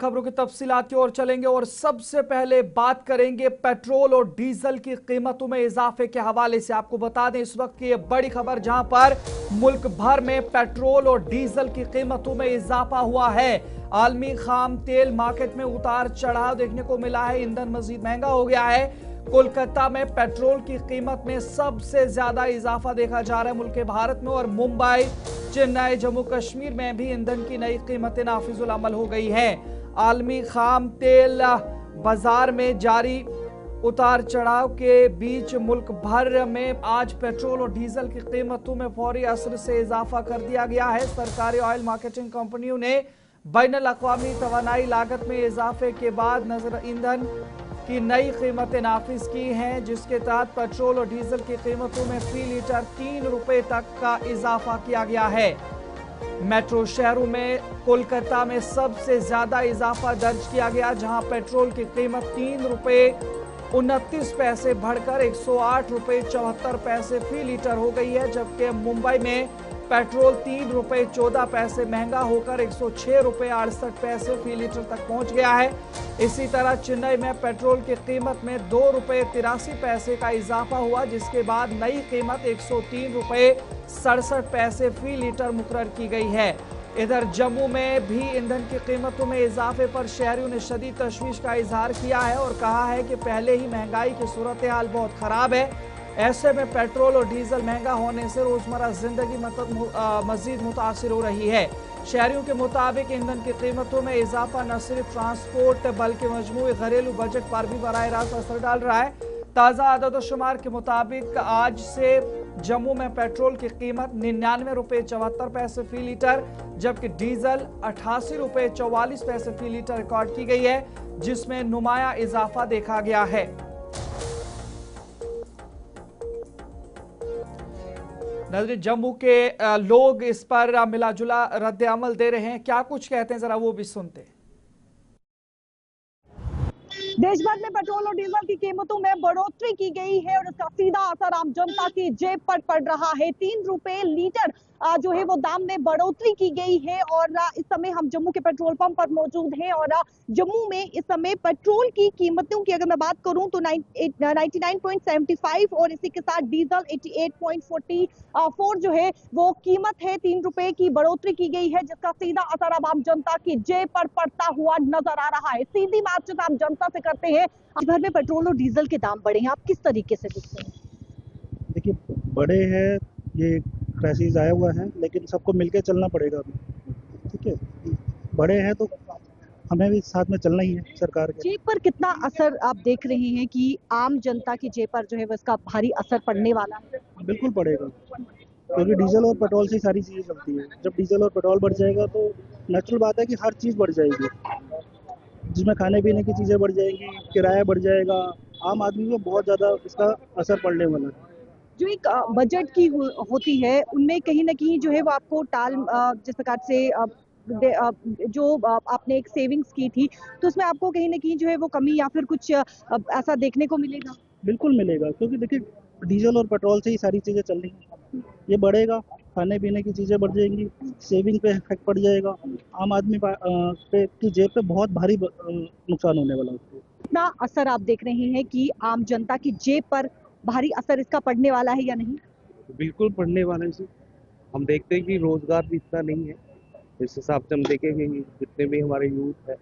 खबरों की तफसीलात की ओर चलेंगे और सबसे पहले बात करेंगे पेट्रोल और डीजल की कीमतों में इजाफे के हवाले से। आपको बता दें इस वक्त की ये बड़ी खबर जहां पर मुल्क भर में पेट्रोल और डीजल की कीमतों में इजाफा हुआ है। आलमी खाम तेल मार्केट में उतार चढ़ाव देखने को मिला है, ईंधन मजीद महंगा हो गया है। कोलकाता में पेट्रोल की कीमत में सबसे ज्यादा इजाफा देखा जा रहा है मुल्क भारत में, और मुंबई, चेन्नई, जम्मू कश्मीर में भी ईंधन की नई कीमतें नाफिजुल अमल हो गई हैं। आलमी खाम तेल बाजार में जारी उतार चढ़ाव के बीच मुल्क भर में आज पेट्रोल और डीजल की कीमतों में फौरी असर से इजाफा कर दिया गया है। सरकारी ऑयल मार्केटिंग कंपनियों ने बैनुल अक़वामी तवानाई लागत में इजाफे के बाद नजर ईंधन की नई कीमतें नाफिज की हैं, जिसके तहत पेट्रोल और डीजल की कीमतों में फी लीटर 3 रुपए तक का इजाफा किया गया है। मेट्रो शहरों में कोलकाता में सबसे ज्यादा इजाफा दर्ज किया गया, जहां पेट्रोल की कीमत 3 रुपए 29 पैसे बढ़कर 108 रुपए 74 पैसे फी लीटर हो गई है, जबकि मुंबई में पेट्रोल 3 रुपए 14 पैसे महंगा होकर 106 रुपए 68 पैसे फी लीटर तक पहुंच गया है। इसी तरह चेन्नई में पेट्रोल की कीमत में 2 रुपए 83 पैसे का इजाफा हुआ, जिसके बाद नई कीमत 103 रुपए 67 पैसे फी लीटर मुकर्रर की गई है। इधर जम्मू में भी ईंधन की कीमतों में इजाफे पर शहरियों ने शदीद तशवीश का इजहार किया है और कहा है कि पहले ही महंगाई की सूरत हाल बहुत खराब है। ऐसे में पेट्रोल और डीजल महंगा होने से रोजमर्रा जिंदगी मजीद मुतासिर हो रही है। शहरियों के मुताबिक ईंधन की कीमतों में इजाफा न सिर्फ ट्रांसपोर्ट बल्कि मजमूई घरेलू बजट पर भी बराह रास्त असर डाल रहा है। ताज़ा आदत-ओ-शुमार के मुताबिक आज से जम्मू में पेट्रोल की कीमत 99 रुपए 74 पैसे फी लीटर, जबकि डीजल 88 रुपए 44 पैसे फी लीटर रिकॉर्ड की गई है, जिसमें नुमाया इजाफा देखा गया है। नजर जम्मू के लोग इस पर मिला जुला रद्द अमल दे रहे हैं, क्या कुछ कहते हैं जरा वो भी सुनते हैं। देश भर में पेट्रोल और डीजल की कीमतों में बढ़ोतरी की गई है और इसका सीधा असर आम जनता की जेब पर पड़ रहा है। 3 रुपए लीटर जो है वो दाम में बढ़ोतरी की गई है और इस समय हम जम्मू के पेट्रोल पंप पर मौजूद हैं और जम्मू में इस समय पेट्रोल की कीमतों की अगर मैं बात करूं तो 99.75 और इसी के साथ डीजल 88.44 जो है वो कीमत है। 3 रुपए की बढ़ोतरी की गई है, जिसका सीधा असर अब आम जनता की जेब पर पड़ता हुआ नजर आ रहा है। सीधी बातचीत आम जनता से करते हैं। भर में पेट्रोल और डीजल के दाम बढ़े हैं, आप किस तरीके से देखते हैं? देखिए, बड़े हैं, ये क्राइसिस आया हुआ है, लेकिन सबको मिलके चलना पड़ेगा अभी। ठीक है, बड़े हैं तो हमें भी साथ में चलना ही है सरकार के। जेब पर कितना असर आप देख रहे हैं कि आम जनता की जेब पर जो है वो इसका भारी असर पड़ने वाला है? बिल्कुल पड़ेगा, क्योंकि डीजल और पेट्रोल से ही सारी चीज़ें चलती हैं। जब डीजल और पेट्रोल बढ़ जाएगा तो नेचुरल बात है कि हर चीज़ बढ़ जाएगी, जिसमें खाने पीने की चीज़ें बढ़ जाएंगी, किराया बढ़ जाएगा। आम आदमी को बहुत ज़्यादा इसका असर पड़ने वाला है। जो एक बजट की होती है उनमें कहीं न कहीं जो है वो आपको जिस प्रकार से जो आपने एक सेविंग्स की थी तो उसमें आपको कहीं न कहीं जो है वो कमी या फिर कुछ ऐसा देखने को मिलेगा? बिल्कुल मिलेगा, क्योंकि देखिए डीजल और पेट्रोल से ही सारी चीज़ें चल रही हैं। ये बढ़ेगा, खाने पीने की चीज़ें बढ़ जाएंगी, सेविंग पे इफेक्ट पड़ जाएगा। आम आदमी पे की जेब पे बहुत भारी नुकसान होने वाला है उसको। कितना असर आप देख रहे हैं कि आम जनता की जेब पर भारी असर इसका पड़ने वाला है या नहीं? बिल्कुल पढ़ने वाले से हम देखते हैं कि रोजगार भी इतना नहीं है। इस हिसाब से हम देखेंगे कि जितने भी हमारे यूथ है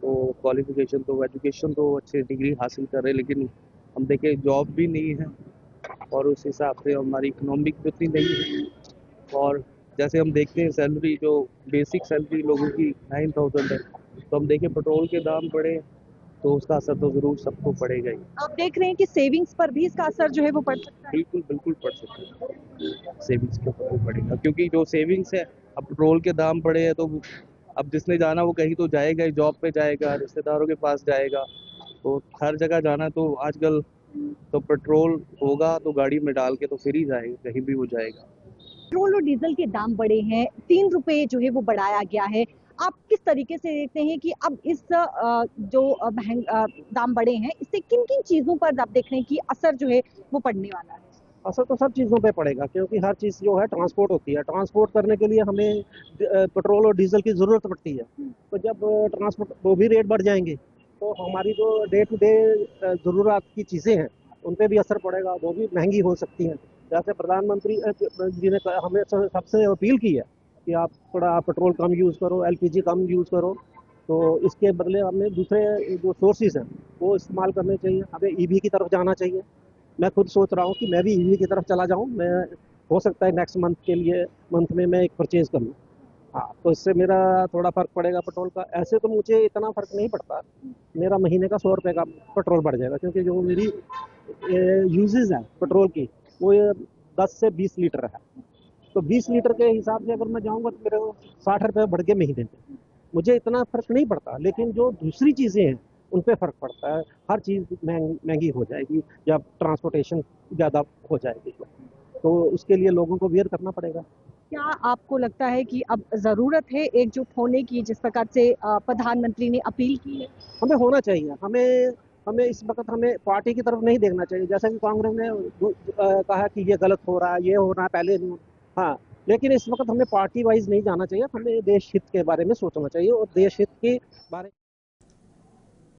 तो क्वालिफिकेशन तो एजुकेशन तो अच्छे डिग्री हासिल कर रहे हैं, लेकिन हम देखें जॉब भी नहीं है और उस हिसाब से हमारी इकोनॉमिक भी उतनी नहीं है। और जैसे हम देखते हैं सैलरी जो बेसिक सैलरी लोगों की 9,000 है, तो हम देखें पेट्रोल के दाम बढ़े तो उसका असर तो ज़रूर सबको पड़ेगा ही। आप देख रहे हैं कि सेविंग्स पर भी इसका असर जो है वो पड़ सकता है? बिल्कुल बिल्कुल पड़ सकता है, सेविंग्स के ऊपर भी पड़ेगा, क्योंकि जो सेविंग्स है, अब पेट्रोल के दाम बढ़े हैं तो अब जिसने जाना वो कहीं तो जाएगा ही, जॉब पे जाएगा, रिश्तेदारों के पास जाएगा, तो हर जगह जाना तो आजकल तो पेट्रोल होगा तो गाड़ी में डाल के तो फिर ही जाएगा, कहीं भी वो जाएगा। पेट्रोल और डीजल के दाम बढ़े हैं, 3 रुपए जो है वो बढ़ाया गया है। आप किस तरीके से देखते हैं कि अब इस दाम बढ़े हैं, इससे किन-किन चीज़ों पर आप देख रहे हैं कि असर जो है वो पड़ने वाला है? असर तो सब चीज़ों पे पड़ेगा, क्योंकि हर चीज़ जो है ट्रांसपोर्ट होती है, ट्रांसपोर्ट करने के लिए हमें पेट्रोल और डीजल की ज़रूरत पड़ती है। तो जब ट्रांसपोर्ट वो भी रेट बढ़ जाएंगे तो हमारी जो डे टू डे ज़रूरत की चीज़ें हैं उन पे भी असर पड़ेगा, वो भी महंगी हो सकती हैं। जैसे प्रधानमंत्री जी ने हमें सबसे अपील की है कि आप थोड़ा पेट्रोल कम यूज़ करो, एलपीजी कम यूज़ करो, तो इसके बदले हमें दूसरे जो सोर्सेज हैं वो इस्तेमाल करने चाहिए, हमें ईवी की तरफ जाना चाहिए। मैं खुद सोच रहा हूँ कि मैं भी ईवी की तरफ चला जाऊँ, मैं हो सकता है नेक्स्ट मंथ में मैं एक परचेज़ करूँ। हाँ, तो इससे मेरा थोड़ा फ़र्क पड़ेगा पेट्रोल का। ऐसे तो मुझे इतना फ़र्क नहीं पड़ता, मेरा महीने का 100 रुपये का पेट्रोल बढ़ जाएगा, क्योंकि जो मेरी यूजेज़ है पेट्रोल की वो ये 10 से 20 लीटर है। तो 20 लीटर के हिसाब से अगर मैं जाऊँगा तो मेरे को 60 रुपये बढ़ गए महीने में। मुझे इतना फ़र्क नहीं पड़ता, लेकिन जो दूसरी चीज़ें हैं उन पे फ़र्क पड़ता है। हर चीज़ महंगी हो जाएगी जब ट्रांसपोर्टेशन ज़्यादा हो जाएगी, तो उसके लिए लोगों को बियर करना पड़ेगा। क्या आपको लगता है कि अब ज़रूरत है एकजुट होने की, जिस प्रकार से प्रधानमंत्री ने अपील की है? हमें होना चाहिए, हमें इस वक़्त हमें पार्टी की तरफ नहीं देखना चाहिए। जैसा कि कांग्रेस ने कहा कि ये गलत हो रहा है, ये हो रहा है, पहले नहीं। हाँ, लेकिन इस वक़्त हमें पार्टी वाइज़ नहीं जाना चाहिए, हमें देश हित के बारे में सोचना चाहिए और देश हित के बारे